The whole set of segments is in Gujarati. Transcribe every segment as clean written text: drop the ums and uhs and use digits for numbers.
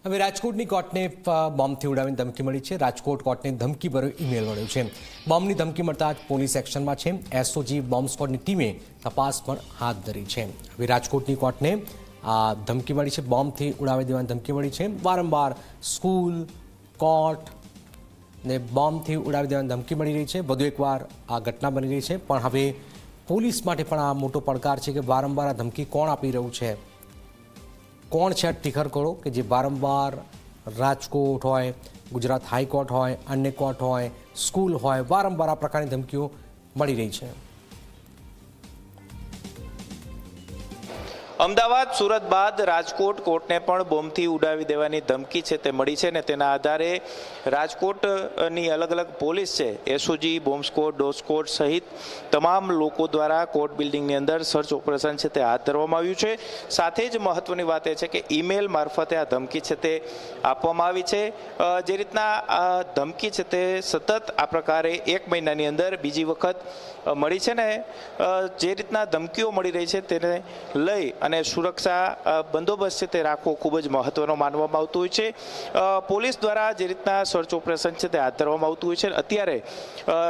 હવે રાજકોટની કોર્ટને બોમ્બથી ઉડાવીને ધમકી મળી છે। રાજકોટ કોર્ટને ધમકીભર્યો ઈમેલ મળ્યો છે। બોમ્બની ધમકી મળતા જ પોલીસ એક્શનમાં છે। એસઓજી બોમ્બ સ્ક્વોડની ટીમે તપાસ પણ હાથ ધરી છે। હવે રાજકોટની કોર્ટને આ ધમકી મળી છે, બોમ્બથી ઉડાવી દેવાની ધમકી મળી છે। વારંવાર સ્કૂલ, કોર્ટ ને બોમ્બથી ઉડાવી દેવાની ધમકી મળી રહી છે। વધુ એકવાર આ ઘટના બની રહી છે, પણ હવે પોલીસ માટે પણ આ મોટો પડકાર છે કે વારંવાર આ ધમકી કોણ આપી રહ્યું છે। કોણ છે ટીખર કરો કે જે વારંવાર રાજકોટ હોય, ગુજરાત હાઈકોર્ટ હોય, અન્ય કોર્ટ હોય, સ્કૂલ હોય, વારંવાર આ પ્રકારની ધમકીઓ મળી રહી છે। અમદાવાદ, સુરત બાદ રાજકોટ કોર્ટને પણ બોમ્બથી ઉડાવી દેવાની ધમકી છે તે મળી છે ને તેના આધારે રાજકોટની અલગ અલગ પોલીસ છે, SOG, bomb squad, dog squad સહિત તમામ લોકો દ્વારા કોર્ટ બિલ્ડિંગની અંદર સર્ચ ઓપરેશન છે તે હાથ ધરવામાં આવ્યું છે। સાથે જ મહત્વની વાત એ છે કે ઈમેલ મારફતે આ ધમકી છે તે આપવામાં આવી છે। જે રીતના આ ધમકી છે તે સતત આ પ્રકારે 1 મહિનાની અંદર બીજી વખત મળી છે ને જે રીતના ધમકીઓ મળી રહી છે તેને લઈ અને સુરક્ષા બંદોબસ્ત છે તે રાખવો ખૂબ જ મહત્વનો માનવામાં આવતું હોય છે। પોલીસ દ્વારા જે રીતના સર્ચ ઓપરેશન છે તે હાથ ધરવામાં આવતું હોય છે। અત્યારે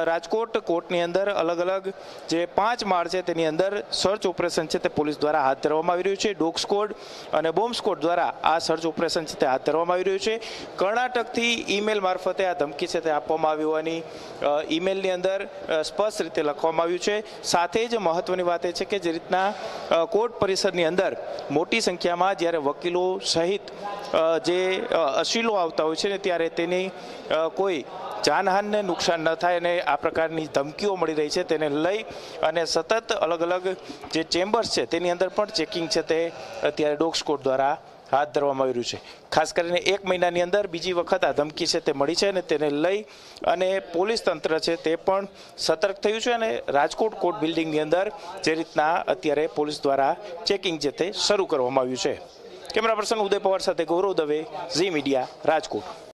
રાજકોટ કોર્ટની અંદર અલગ અલગ જે 5 માળ છે તેની અંદર સર્ચ ઓપરેશન છે તે પોલીસ દ્વારા હાથ ધરવામાં આવી રહ્યું છે। ડોગ સ્ક્વોડ અને બોમ્બ સ્ક્વોડ દ્વારા આ સર્ચ ઓપરેશન છે તે હાથ ધરવામાં આવી રહ્યું છે। કર્ણાટકથી ઈમેલ મારફતે આ ધમકી છે તે આપવામાં આવી હોવાની ઈમેલની અંદર સ્પષ્ટ રીતે લખવામાં આવ્યું છે। સાથે જ મહત્વની વાત એ છે કે જે રીતના કોર્ટ પરિસરની અંદર મોટી સંખ્યામાં જ્યારે વકીલો સહિત જે અસીલો આવતા હોય છે ને ત્યારે તેની કોઈ જાનહાનને નુકસાન ન થાય અને આ પ્રકારની ધમકીઓ મળી રહી છે તેને લઈ અને સતત અલગ અલગ જે ચેમ્બર્સ છે તેની અંદર પણ ચેકિંગ છે તે અત્યારે ડોગ સ્ક્વોડ દ્વારા હાથ ધરવામાં આવી રહ્યું છે। ખાસ કરીને 1 મહિનાની અંદર બીજી વખત આ ધમકી છે તે મળી છે અને તેને લઈ અને પોલીસ તંત્ર છે તે પણ સતર્ક થયું છે અને રાજકોટ કોર્ટ બિલ્ડિંગની અંદર જે રીતના અત્યારે પોલીસ દ્વારા ચેકિંગ છે તે શરૂ કરવામાં આવ્યું છે। કેમેરા પર્સન ઉદય પવાર સાથે ગૌરવ દવે, ઝી મીડિયા, રાજકોટ।